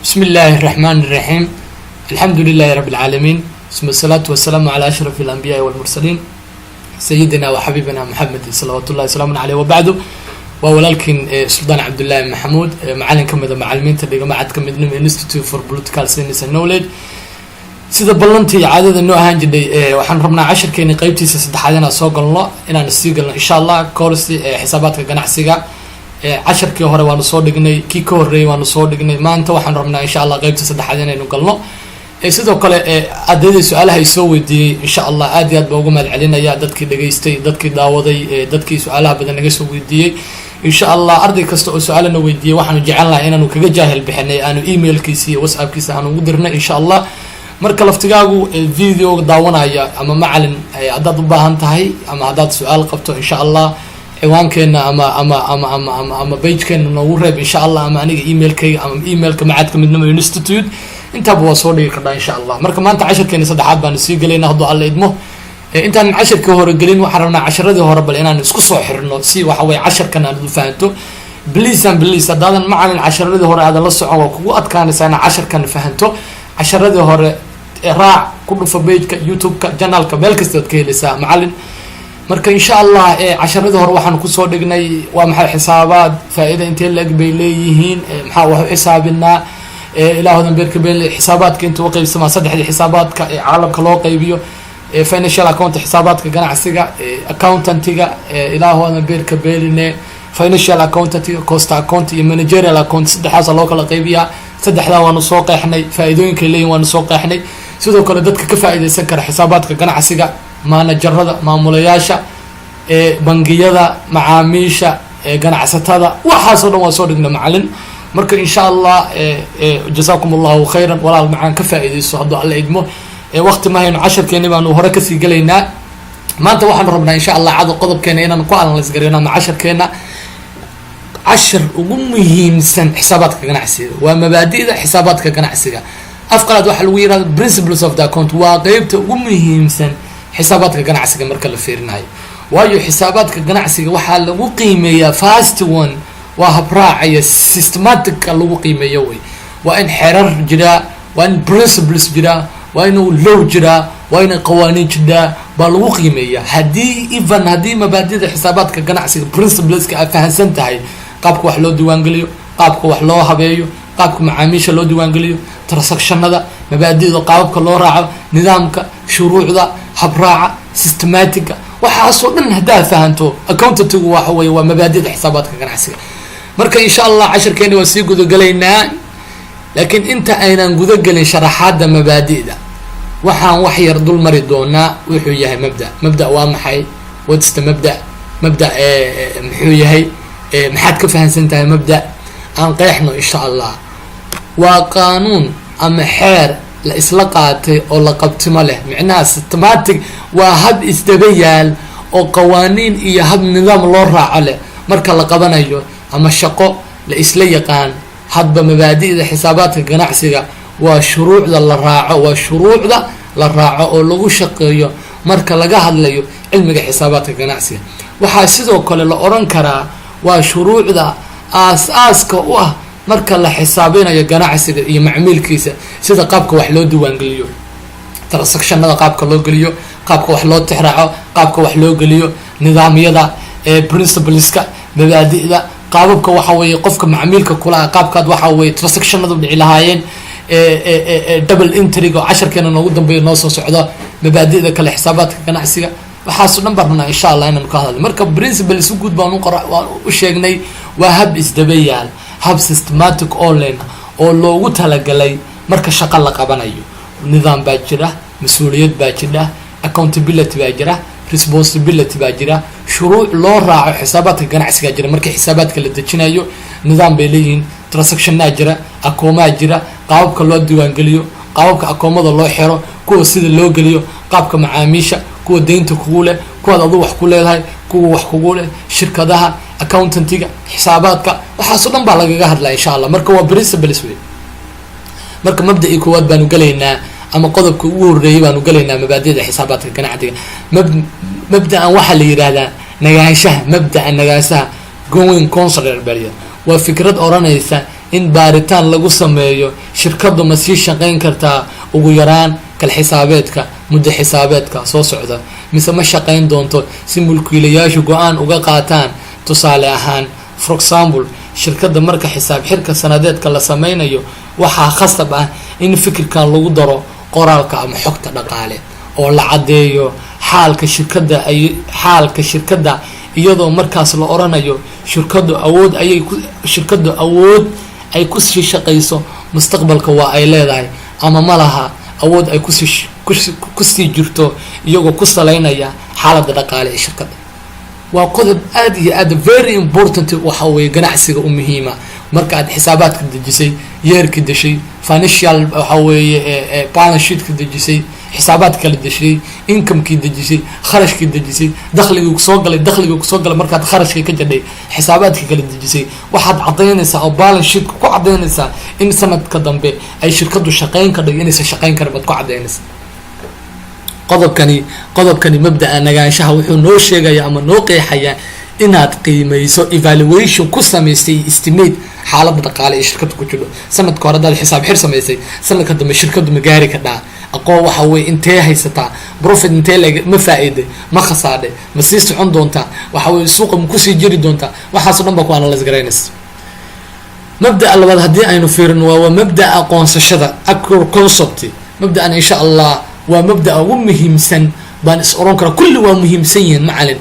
بسم الله الرحمن الرحيم الحمد لله رب العالمين ثم الصلاة والسلام على أشرف الأنبياء والمرسلين سيدنا وحبيبنا محمد صلوات الله وسلامه عليه وبعده ولكن سلطان عبد الله محمود معلن كمدة معلمين تلقى معد كمدة Institute for Political Science and Knowledge sida ballantii caadada noo ahaan jiray waxaan rabnaa casharkeena qaybtiisa saddexaad inaan soo galno inaan sii galno insha Allah course xisaabaadka ganacsiga casharkii hore waanu soo dhignay kii ka horeeyay waanu soo dhignay maanta waxaan rabnaa insha Allah qaybta saddexaad inaynu galno sidoo kale ardayda su'aalaha ay soo weydiiyay insha Allah aad iyo aad baan uga mahad celinaya dadkii dhageystay dadkii daawaday dadkii su'aalaha badan naga soo weydiiyay insha Allah arday kasta oo su'aalana weydiiyay waxaanu jecelnahay inaanu kaga jaahil bixinay aanu emailkiisa iyo whatsappkiisa aanu ugu dirnay insha Allah marka laftigaagu video daawanaya ama macalin hadaad u baahan tahay ama hadaad su'aal qabto insha Allah ciwaankeena ama pagekeena noogu reeb insha Allah ama aniga emailkayga ama emailka macadka midnimo institute intaba waa soo dhigi karnaa insha Allah marka maanta casharkeena saddexaad baan sii galeynaa hadduu alla idmo intaan casharka hore gelin waxaan rabnaa casharadii hore bal inaan isku soo xirno si waxa way casharkan aad u fahanto please hadaadan macalin casharadii hore aad la socon waa kugu adkaanaysaa inaad casharkan fahanto casharadii hore raac ku dhufo pageka youtube-ka channelka meel kasta aad ka helaysaa macalin marka insha Allah casharadii hore waxaan ku soo dhignay waa maxay xisaabaad faa'iido intee la eg bay leeyihiin maxaa wax u xisaabinaa ilaahodan beerka been xisaabaadka inta u qaybsamaa saddexda xisaabaadka caalamka loo qaybiyo financial account xisaabaadka ganacsiga accountantiga ilaahodan beerka beeline financial accountantiga cost account iyo managerial account saddexdaas loo kala qaybiyaa saddexdaa waanu soo qeexnay faa'iidooyinka leeyihiin waanu soo qeexnay sidoo kale dadka ka faa'iideysan kara xisaabaadka ganacsiga managerada maamulayaasha bangiyada macaamiisha ganacsatada waxaasoo dhan waa soo dhigna macalin marka insha Allah jazaakum Allahu khayran walaal macaan ka faa'iideyso hadduu alla idmo waqti ma hayno casharkeena baanu hore ka sii galeynaa maanta waxaan rabnaa insha Allah cad qodobkeena inaan ku analyze gareyno ama casharkeena cashar ugu muhiimsan xisaabaadka ganacsiga waa mabaadi'da xisaabaadka ganacsiga afqalaad waxa lagu yiraahdo principles of the account waa qaybta ugu muhiimsan xisaabaadka ganacsiga marka la fiirinayo waayo xisaabaadka ganacsiga waxaa lagu qiimeeyaa first one waa habraacaya systematic lagu qiimeeyo way waa in xeerar jira waa in principles jira waa in law jira waa in qawaaniin jira baa lagu qiimeeyaa haddii mabaadi'da xisaabaadka ganacsiga principleska aad fahansan tahay qaabka wax loo diiwaangeliyo qaabka wax loo habeeyo qaabka macaamiisha loo diiwaangeliyo transactionada mabaadi'da qaababka loo raaco nidaamka shuruucda habraaca systematica waxaasoo dhan haddaad fahanto accountantigu waxa weeye waa mabaadi'da xisaabaadka ganacsiga marka insha Allah casharkeena waa sii gudagalaynaa laakiin inta aynan gudagelin sharaxaadda mabaadi'da waxaan wax yar dul mari doonaa wuxuu yahay mabda waa maxay what's the mabda muxuu yahay maxaad ka fahansan tahay mabda aan qeexno insha Allah waa qaanuun ama xeer la isla qaatay oo la qabtimo leh macnaha systematic waa hab isdaba yaal oo qawaaniin iyo hab nidaam loo raaco leh marka la qabanayo ama shaqo la isla yaqaan hadba mabaadi'da xisaabaadka ganacsiga waa shuruucda la raaco oo lagu shaqeeyo marka laga hadlayo cilmiga xisaabaadka ganacsiga waxaa sidoo kale la oran karaa waa shuruucda aas-aaska u ah marka la xisaabinayo ganacsiga iyo macmiilkiisa sida qaabka wax loo diiwaangeliyo transactionada qaabka loo geliyo qaabka wax loo tixraaco qaabka wax loo geliyo nidaamyada principleska mabaadi'da qaababka waxa weeye qofka macmiilka kula qaabkaad waxa weeye transactionada dhici lahaayeen double entry oo casharkeena noogu dambeeyo noo soo socdo mabaadi'da kale xisaabaadka ganacsiga waxaasoo dhan barnaa insha Allah inaan ka hadalno marka principles guud baan u sheegnay waa hab isdaba yaal hab systematic online oo loogu talagalay marka shaqo la qabanayo nidaam baa jira mas'uuliyad baa jira accountability baa jira responsibility baa jira shuruuc loo raaco xisaabaadka ganacsiga jira marka xisaabaadka la dejinayo nidaam bay leeyihiin transactionnaa jira akoomaa jira qaababka loo diiwaangeliyo qaababka akoomada loo xiro kuwa sida loo geliyo qaabka macaamiisha kuwa deynta kugu leh kuwaad adu wax ku leedahay kuwa wax kugu leh shirkadaha accountantiga xisaabaadka waxaasoo dhan baa lagaga hadlaa insha Allah marka waa principles way marka mabda'i koowaad baanu galaynaa ama qodobka ugu horeeyay baanu galaynaa mabaadi'da xisaabaadka ganacsiga mabda'an waxa la yiraahdaa nagaanshaha going concern bariya waa fikrad oranaysa in baaritaan lagu sameeyo shirkadu ma sii shaqayn kartaa ugu yaraan kal xisaabeedka muddo xisaabeedka soo socda mise ma shaqayn doonto si mulkiilayaashu go-aan uga qaataan. tusaale ahaan for example shirkada marka xisaab xirka sanadeedka la sameynayo waxaa khasab ah in fikirkan lagu daro qoraalka ama xogta dhaqaale oo la cadeeyo xaalka shirkada iyadoo markaas la oranayo shirkadu awood ay ku sii shaqayso mustaqbalka waa ay leedahay ama ma laha awood ay kusii jirto iyagoo ku saleynaya xaalada dhaqaale ee shirkada. waa qodob aad iyo aad very important waxa weeye ganacsiga u muhiima marka aad xisaabaadka dejisay yeerka deshay financial waxa weeye balance sheet-ka dejisay xisaabaadka kala deshay income-kii dejisay kharashkii dejisay dakhligii kusoo galay markaad kharashkii ka jadhay xisaabaadka kala dejisay waxaad cadaynaysaa oo balance sheet-ka ku cadaynaysaa in sanadka dambe ay shirkadu shaqayn ka dhig inaysan shaqayn karin baad ku cadaynaysaa. qodobkani mabda'a nagaanshaha wuxuu noo sheegaya ama noo qeexayaa inaad qiimeyso evaluation ku samaystay estimate xaalada dhaqaale ee shirkadu ku jiro. sanadka hore hadaad xisaab xir samaysay sanadka dambe shirkadu ma gaari kadhaa aqoon waxa weye intee haysataa profit intee ma faa-iiday ma khasaadhay ma sii socon doontaa waxa weye suuqa ma kusii jiri doontaa waxaaso dhan baa ku analyse garaynaysa. mabda'a labaad haddii aynu fiirino waa mabda'a aqoonsashada acro concept. mabda'an insha allah waa mabda'a ugu muhiimsan baan is oran kara kulli waa muhiimsan yihiin macalin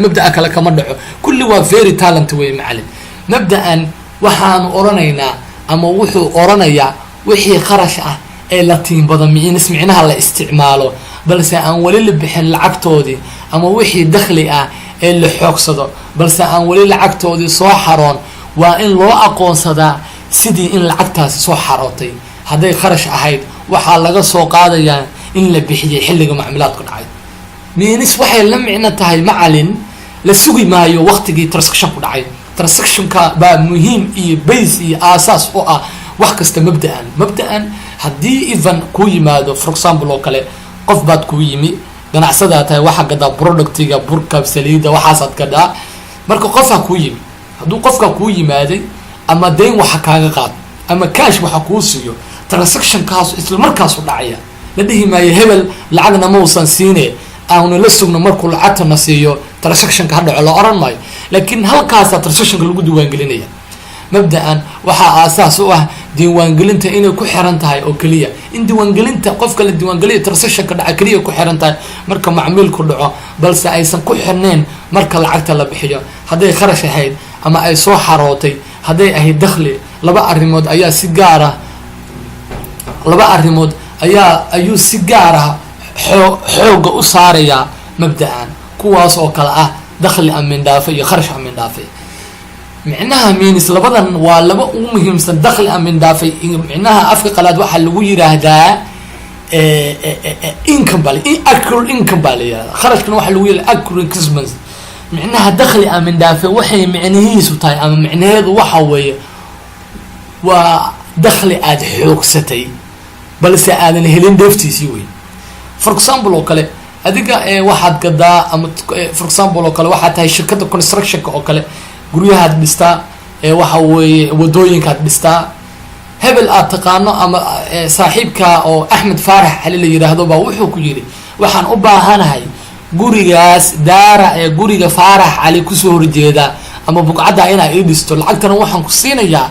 mabda'a kale kama dhaco kulli waa very talent wey macalin. mabda'an waxaanu oranaynaa ama wuxuu oranayaa wixii kharash ah ee la tiinbado micnaha la isticmaalo balse aan weli la bixin lacagtoodii ama wixii dakhli ah ee la xoogsado balse aan weli lacagtoodii soo xaroon waa in loo aqoonsadaa sidii in lacagtaasi soo xarootay. hadday kharash ahayd waxaa laga soo qaadayaa in la bixiyay xilliga macmilaadku dhacay. miinis waxay la micno tahay macalin la sugi maayo waqtigii transactionku dhacay. transactionka baa muhiim iyo base iyo aasaas u ah wax kasta. mabda'an haddii even kuu yimaado for example oo kale qof baad kuu yimi ganacsadaa tahay waxaa gadaa productiga burka saliida waxaasaad gadaa marka qofaa kuu yimi hadduu qofka kuu yimaaday ama dayn waxa kaaga qaad ama cash waxa kuu siiyo transactionkaas isla markaas u dhacaya la dhihi maayo hebel lacagna ma uusan siine aanu la sugno markuu lacagtana siiyo transactionka hadhaco la oran maayo laakiin halkaasa transactionka lagu diiwaangelinaya. mabda'an waxaa aasaas u ah diiwaangelinta inay ku xiran tahay oo keliya in diiwaangelinta qofka la diiwaangeliya transactionka dhaca keliya ku xiran tahay marka macmiilku dhaco balse aysan ku xirnayn marka lacagta la bixiyo. hadday kharash ahayd ama ay soo xarootay hadday ahayd dakhli laba arrimood ayuu si gaar ah xooga u saarayaa mabda'an kuwaas oo kale ah dakhli amindhaafe iyo kharash amindhaafe. micnaha minis labadan waa laba ugu muhiimsan dakhli amindhaafe micnaha afka qalaad waxaa lagu yiraahdaa accrual income baa la yirahdaa. kharashkana waxaa lagu yirahdaa accrual expense. micnaha dakhli amindhaafe waxay micnihiisu tahay ama micnaheedu waxa weeye waa dakhli aad xoogsatay balse aadan helin dheeftiisii wey. for example oo kale adiga waxaad gadaa ama for example oo kale waxaad tahay shirkada constructionka oo kale guryahaad dhistaa waxa weeye wadooyinkaad dhistaa hebel aad taqaano ama saaxiibka oo Axmed Faarax Cali la yiraahdo baa wuxuu ku yiri waxaan u baahanahay gurigaas daara guriga Faarax Cali kusoo horjeeda ama buqcada inaa ii dhisto lacagtana waxaan ku siinayaa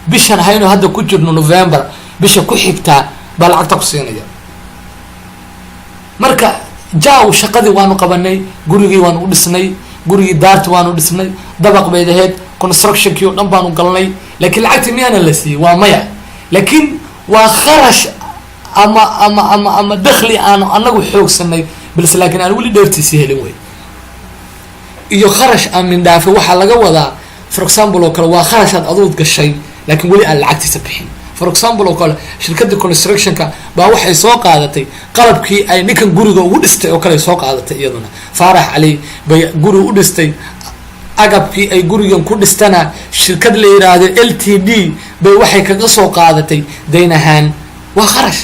bishan hayno hadda ku jirno November bisha ku xigta baa lacagta ku siinaya. marka jaaw shaqadii waanu qabanay gurigii waanu u dhisnay gurigii daarti waanu dhisnay dabaq bay ahayd constructionkii oo dhan baanu galnay laakiin lacagtii miyaana la siiyay waa maya laakiin waa kharash ama dakhli aan anagu xoogsanay balse laakiin aan weli dheeftiisii helin wey. iyo kharash amindhaafe waxaa laga wadaa for example oo kale waa kharashaad adood gashay laakiin weli aan lacagtiisa bixin. for example oo kale shirkada constructionka baa waxay soo qaadatay qalabkii ay ninkan guriga ugu dhistay oo kale soo qaadatay iyaduna Faarax Cali bay guri u dhistay agabkii ay gurigan ku dhistana shirkad la yiraahdo LTD bay waxay kaga soo qaadatay dayn ahaan waa kharash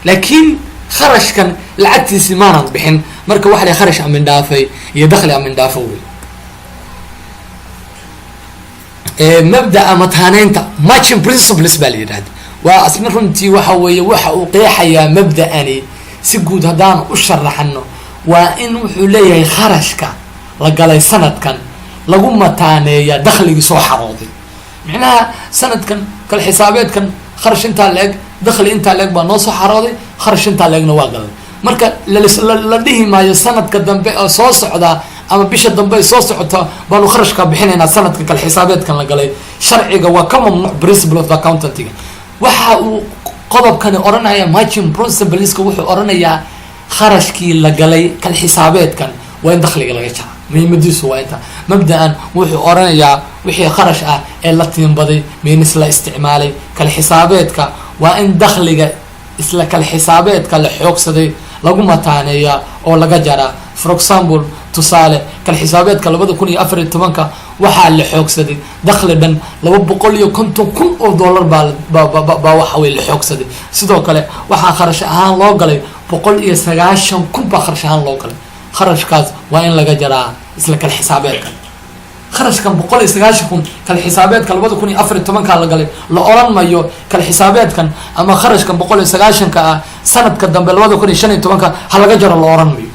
laakiin kharashkan lacagtiisi maanan bixin marka waxa la kharash amindhaafay iyo dakhli amindhaafay wey. مبدأ متانينتا matching principles باليراد وأصلا رنتي وحوي وقيحيا مبدأ أني سجود هدان أشرحنه وإن حليه خرجك لقى سند كان لقوا متانية دخل يسوع حراضي معناها سند كان كالحسابات كان خرج انت عليك دخل انت عليك بنص حراضي خرج انت عليك نواقل مركا لديه ما يسند كدنبه soo socda ama bisha dambe soo socota baanu kharashka bixinayna sanadka kal xisaabeedkan la galay sharciga waa ka mamnuuc principle of accounting waxa uu qodobkan oranaya matching principles wuxuu oranayaa kharashkii la galay kal xisaabeedkan waa in dakhliga laga jaro muhiimadiisu waa inta mabda'an wuxuu oranayaa wixii kharash ah ee la tiimbaday miinis la isticmaalay kal xisaabeedka waa in dakhliga isla kal xisaabeedka la xoogsaday lagu mataaneeya oo laga jara for example tusaale kal xisaabeedka 2014 waxaa la xoogsaday dakhli dhan $250,000 baa waxa way la xoogsaday sidoo kale waxaa kharash ahaan loo galay 190,000 baa kharash ahaan loo galay kharashkaas waa in laga jaraa isla kal xisaabeedka kharashkan 190,000 kal xisaabeedka 2014 la galay la oran mayo kal xisaabeedkan ama kharashkan 190 ka sanadka dambe 2015 ha laga jaro la oran mayo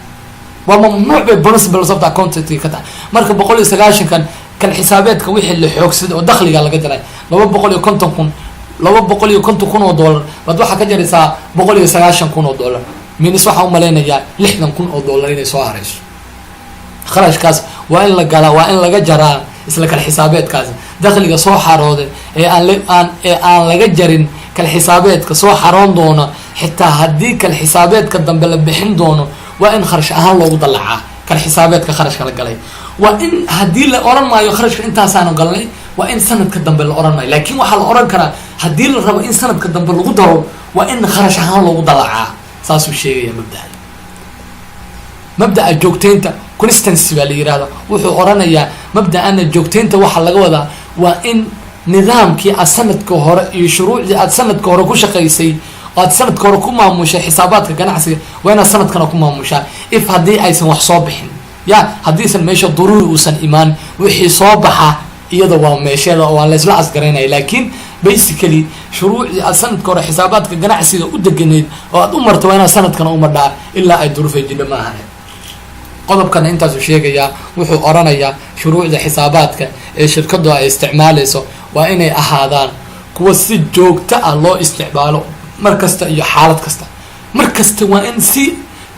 waa mamnuuc bay principles of accounting ka tahay marka 190 kan kal xisaabeedka wixii la xoogsaday oo dakhliga laga jaray $250,000 bad waxa ka jaraysaa $190,000 minis waxa u maleynayaa $60,000 inay soo harayso kharashkaas waa in la gala waa in laga jaraa isla kal xisaabeedkaas dakhliga soo xarooday ee aan laga jarin kal xisaabeedka soo xaroon doona xitaa haddii kal xisaabeedka dambe la bixin doono waa in kharash ahaan loogu dalacaa kal xisaabeedka kharashka la galay waa in haddii la oran maayo kharashka intaasaanu galnay waa in sanadka dambe la oran maayo laakiin waxaa la oran karaa haddii la rabo in sanadka dambe lagu daro waa in kharash ahaan loogu dalacaa saasuu sheegaya mabda'a joogteynta consistency baa la yiraahdaa wuxuu oranayaa mabda'ana joogteynta waxa laga wadaa waa in nidaamkii aad sanadka hore iyo shuruucdii aad sanadka hore ku shaqaysay aad sanadka hore ku maamushay xisaabaadka ganacsiga waa inaad sanadkana ku maamushaa if haddii aysan wax soo bixin ya haddiisan meesha daruuri uusan imaan wixii soo baxa iyada waa meesheeda oo aan la isla asgaraynaya laakiin basically shuruucdii aad sanadka hore xisaabaadka ganacsiga u deganeed oo aad u marto waa inaad sanadkana u madhaa ilaa ay duruufay jidha ma ahaneed qodobkana intaasuu sheegayaa wuxuu oranayaa shuruucda xisaabaadka ee shirkadu ay isticmaalayso waa inay ahaadaan kuwa si joogto ah loo isticmaalo mar kasta iyo xaalad kasta mar kasta waa in si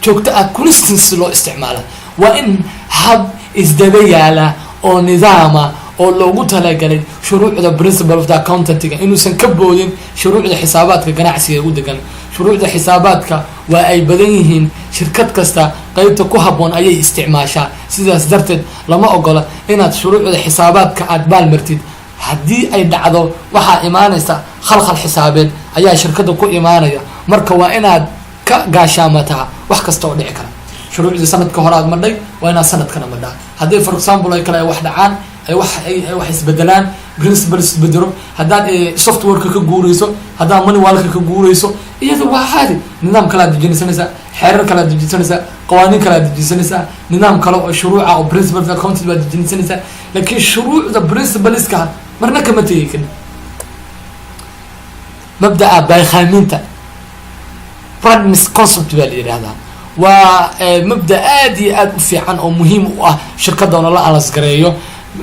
joogto ah consistency loo isticmaala waa in hab isdaba yaala oo nidaama oo loogu talagalay shuruucda principle of accounting inuusan ka boodin shuruucda xisaabaadka ganacsiga u degan shuruucda xisaabaadka waa ay badan yihiin shirkad kasta qaybta ku haboon ayay isticmaashaa sidaas darteed lama ogola inaad shuruucda xisaabaadka aad baalmartid haddii ay dhacdo waxaa imaanaysa khalkhal xisaabeed ayaa shirkada ku imaanaya marka waa inaad ka gaashaamataa wax kasta oo dhici kara shuruucda sanadka hore aad madhay waa inaad sanadkana madhaa haddii for example ay kale ay wax dhacaan ay wax isbedelaan principles isbedelo haddaad softwareka ka guurayso haddaad manualka ka guurayso iyada waa caadi nidaam kale aad dejinaysanaysaa xeerar kale aad dejinaysanaysaa qawaaniin kale aad dejinaysanaysaa nidaam kale oo shuruuca oo principles accounting baad dejinaysanaysaa laakiin shuruucda principleska marna kama tegi karin mabda'a baykhaamiinta brand misconcept baa la yidhaahdaa waa mabda aad iyo aad u fiican oo muhiim u ah shirkada oo la alasgareeyo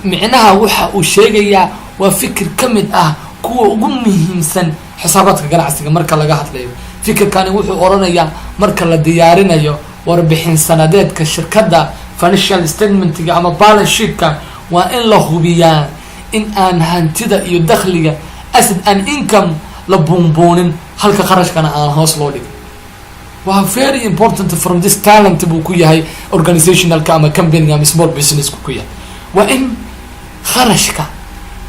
micnaha waxa uu sheegayaa waa fikir ka mid ah kuwa ugu muhiimsan xisaabaadka ganacsiga marka laga hadlayo fikirkani wuxuu oranayaa marka la diyaarinayo warbixin sanadeedka shirkada financial statementiga ama balance sheetka waa in la hubiyaa in aan hantida iyo dakhliga asset and income la buunbuunin halka qarashkana aan hoos loo dhigin waa very important from this talent buu ku yahay organizationalka ama company ama small business ku yahay waa in kharashka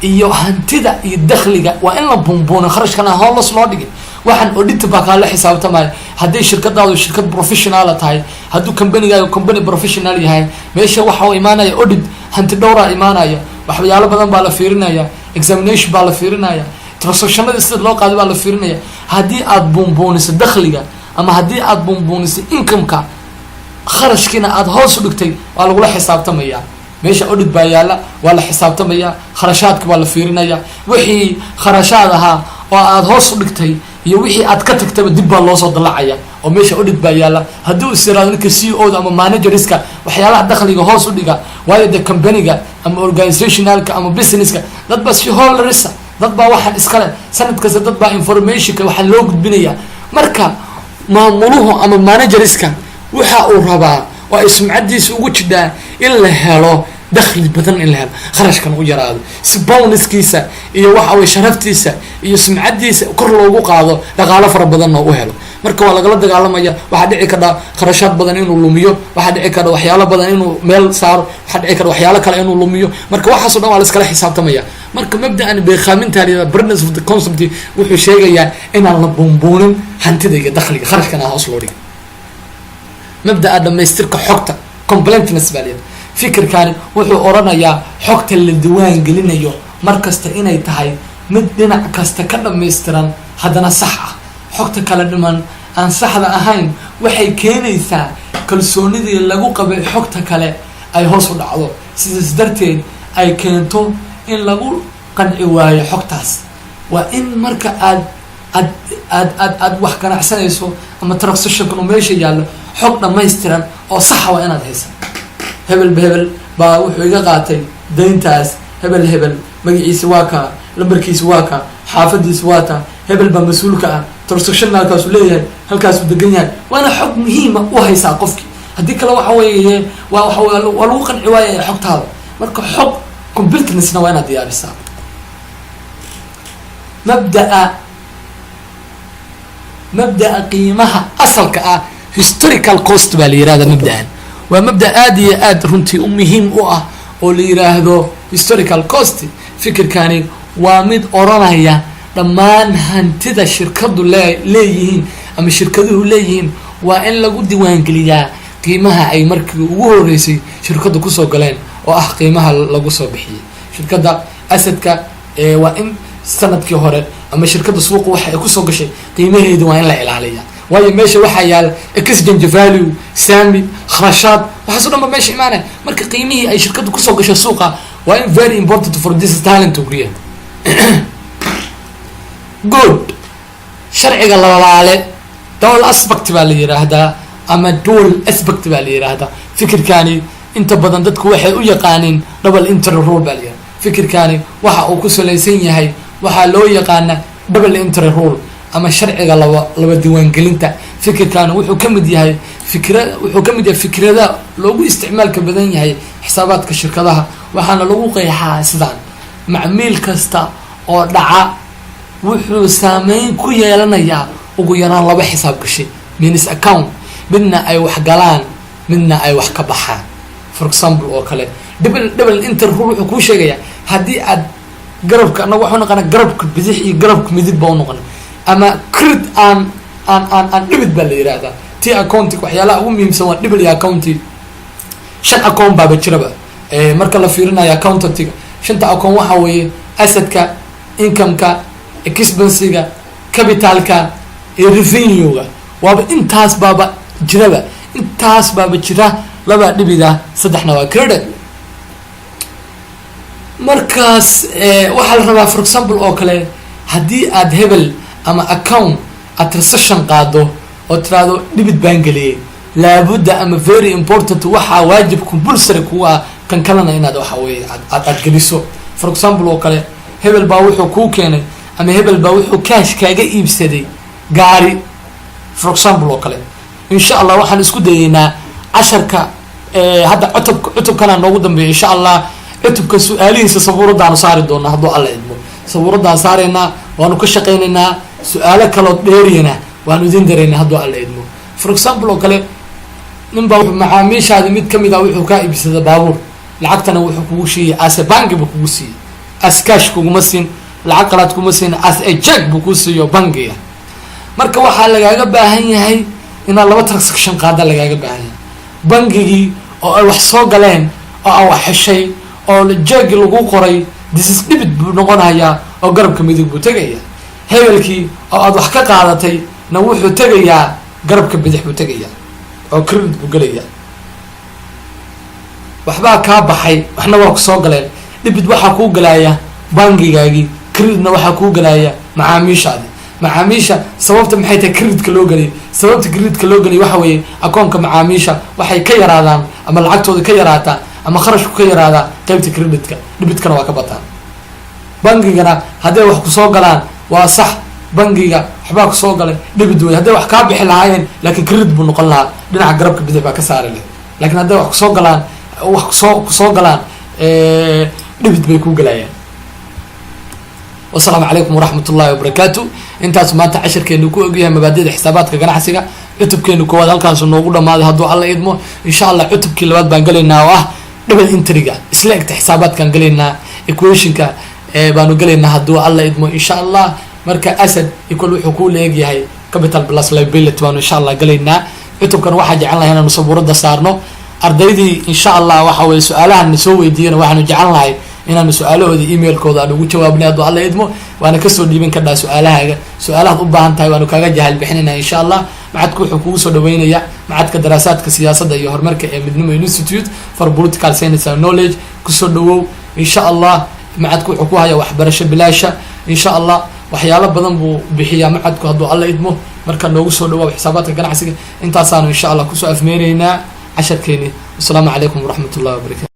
iyo hantida iyo dakhliga waa in la buunbuunin kharashkana hoos loo dhigin waxaan audit baa kala xisaabtamay haddii shirkadaadu shirkad professional tahay hadduu company-gaagu company professional yahay meesha waxa uu imaanaya audit hanti dhowra imaanaya waxyaalo badan baa la fiirinaya examination baa la fiirinaya transactionada sida loo qaaday baa la fiirinaya haddii aad buunbuuniso dakhliga ama haddii aad buunbuuniso income-ka kharashkiina aad hoos u dhigtay waa lagula xisaabtamaya meesha audit baa yaala, waa la xisaabtamaya, kharashaadka baa la fiirinaya, wixii kharashaad ahaa oo aad hoos u dhigtay iyo wixii aad ka tagtaba dib baa loosoo dalacaya oo meesha audit baa yaala. haddii is yiraahdo ninka CEO-da ama managerska waxyaalaha dakhliga hoos u dhiga, waayo de company-ga ama organizationalka ama businesska dad baa shareholdersa, dad baa waxaan iskale, sanad kasta dad baa informationka waxaa loo gudbinaya. marka maamuluhu ama managerska waxa uu rabaa oo ay sumcadiisa ugu jidhaa in la helo dakhli badan, in la helo kharashkan u yaraado, si bonuskiisa iyo waxa way sharaftiisa iyo sumcadiisa kor loogu qaado, dhaqaalo fara badan oo u helo. marka waa lagala dagaalamaya. waxaa dhici karta kharashaad badan inuu lumiyo, waxaa dhici karta waxyaalo badan inuu meel saaro, waxaa dhici karta waxyaalo kale inuu lumiyo. marka waxaasoo dhan waa la iskala xisaabtamaya. marka mabda'an beekaaminta burdens of the concept wuxuu sheegayaa inaan la buunbuunin hantida iyo dakhliga, kharashkana hoos loo dhigo. mabda'a dhamaystirka xogta completeness baa leedahay. fikirkani wuxuu oranayaa xogta la diwaan gelinayo markasta inay tahay mid dhinac kasta ka dhamaystiran haddana sax ah. xogta kala dhiman aan saxda ahayn waxay keenaysaa kalsoonidii lagu qabay xogta kale ay hoos u dhacdo, sidaas darteed ay keento in lagu qanci waayo xogtaas. waa in marka aad wax ganacsanayso ama transactionkan uu meesha yaallo, xog dhamaystiran oo saxa waa inaad haysa. hebel baa wuxuu iga qaatay dayntaas, hebel magaciisa waa kaa, lambarkiisa waa kaa, xaafadiisa waa taa, hebel baa mas-uulka ah, transactionalkaasu leeyahay, halkaasuu degan yahay. waana xog muhiima u haysaa qofkii, haddii kale waxa weeye waa lagu qanci waaya xogtaada. marka xog completenessna waa inaad diyaarisaa. mabda'a qiimaha asalka ah historical cost baa la yihahda. mabda'an waa mabda aada iyo aada runtii u muhiim u ah oo la yiraahdo historical cost. fikirkani waa mid oranaya dhammaan hantida shirkadu leeyihiin ama shirkaduhu leeyihiin waa in lagu diiwaangeliyaa qiimaha ay markii ugu horeysay shirkadu kusoo galeen oo ah qiimaha lagu soo bixiyey. shirkada asadka waa in sanadkii hore ama shirkada suuqa waxa ay kusoo gashay qiimaheedu waa in la ilaaliya, waayo meesha waxaa yaala exchange value, saami, kharashaad, waxaasoo dhan ba meesha imaanaya. marka qiimihii ay shirkadu kusoo gashay suuqa waa in very important for this talent ogriya. good sharciga labaale double aspect baa la yiraahdaa ama dual aspect baa la yiraahdaa. fikirkani inta badan dadku waxay u yaqaaniin double entry rule baa la yiraahdaa. fikirkani waxa uu ku salaysan yahay waxaa loo yaqaana double entry rule ama sharciga laba diiwaangelinta. fikirkani wuxuu kamid yahay fikrada loogu isticmaalka badan yahay xisaabaadka shirkadaha, waxaana lagu qeexaa sidaan: macmiil kasta oo dhaca wuxuu saameyn ku yeelanayaa ugu yaraan 2 xisaab gashay minus account, midna ay wax galaan midna ay wax ka baxaan. for example oo kale double entry rule wuxuu kuu sheegayaa haddii aad garabka anagu waxu naqana garabka bidix iyo garabka midib baa u noqona, ama credit aan debit baa la yiraahdaa. ti accounting waxyaalaha ugu muhiimsan waa double accounting. 5 account baa jiraba marka la fiirinayo accountantiga. 5 account waxa weeye assetka, income-ka, expense-ga, capital-ka iyo revenue-ga. waaba intaas baaba jiraba, intaas baaba jira. 2 dhibida, 3na waa credit. markaas waxaa la rabaa for example oo kale haddii aad hebel ama account aad transaction qaado oo tiraahdo dhibid baan geliyay, laabudda ama very important waxaa waajib compulsory kuwa ah kan kalena inaad waxa weeye aad geliso. for example oo kale hebel baa wuxuu kuu keenay ama hebel baa wuxuu cash kaaga iibsaday gaari. for example oo kale insha Allah waxaan isku dayeynaa casharka hadda cutubkana noogu dambeeyo insha Allah. cutubka su-aalihiisa sabuuraddaanu saari doonaa hadduu alla idmo. sabuuraddaan saaraynaa, waanu ka shaqaynaynaa, su-aalo kaloo dheeriyana waanu idin daraynaa hadduu alla idmo. for example oo kale ninbaa macaamiishaadi mid kamid ah wuxuu kaa iibsada baabuur, lacagtana wuxuu kugu siiyey as a bangi buu kugu siiyey, as cash kuguma siin, lacag qalaad kuma siin, as a check buu ku siiyo bangiga. marka waxaa lagaaga baahan yahay inaad 2 transaction qaada lagaaga baahan yahay. bangigii oo ay wax soo galeen oo aan wax heshay oo jeegi lagu qoray this is debit buu noqonayaa oo garabka midig buu tagayaa. hebelkii oo aad wax ka qaadatay na wuxuu tagayaa garabka bidix buu tagayaa oo credit buu galayaa. waxbaa kaa baxay waxna waa kusoo galeen debit waxaa kuu galaya bangigaagii creditna waxaa kuu galaya macaamiishaadi macaamiisha sababta maxay tahay creditka loo geliyay sababta creditka loo geliyay waxa weeye akoonka macaamiisha waxay ka yaraadaan ama lacagtooda ka yaraataa ama kharashku ka yaraadaa qaybta creditka debitkana waa ka bataan bangigana hadday wax kusoo galaan waa sax bangiga waxbaa kusoo galay debit wey hadday wax kaa bixi lahaayeen laakiin credit buu noqon lahaa dhinaca garabka bidix baa ka saari lahayd laakiin hadday wax kusoo galaan wax kusoo galaan debit bay kuu galayaan. والسلام عليكم ورحمة الله وبركاته. انت سمعت عشر كأنه كو أجيها مبادئ حسابات كجنا حسيقة عتب كأنه كواد هل كان سنو قولا ما هذا الله يدمو إن شاء الله عتب كل وقت بنقلنا دبل انتريجا سلكت حسابات كان قلنا إيكويشن كا بانو قلنا هدو الله يدمو إن شاء الله مركز أسد يكون حقول يجي هاي كابيتال بلس لايبيلتي وانو إن شاء الله قلنا عتب كان واحد جعلنا هنا نصبور ده صارنو أرديدي إن شاء الله وحول سؤالها نسوي دينا واحد جعلنا هاي inaan su'aalahoodii emailkooda aan ugu jawaabnay hadduu alla idmo waana kasoo dhiiban karnaa su-aalahaaga su-aalahaad u baahan tahay waanu kaaga jahal bixinaynaa insha allah macadku wuxuu kugu soo dhaweynaya macadka daraasaadka siyaasadda iyo horumarka ee midnimo institute for political science and knowledge kusoo dhawow insha allah macadku wuxuu ku haya waxbarasho bilaasha insha allah waxyaalo badan buu bixiyaa macadku hadduu alla idmo marka noogu soo dhawaab xisaabaadka ganacsiga intaasaanu insha allah kusoo afmeeraynaa casharkeeni. Assalaamu calaykum waraxmatullahi wabarakatu.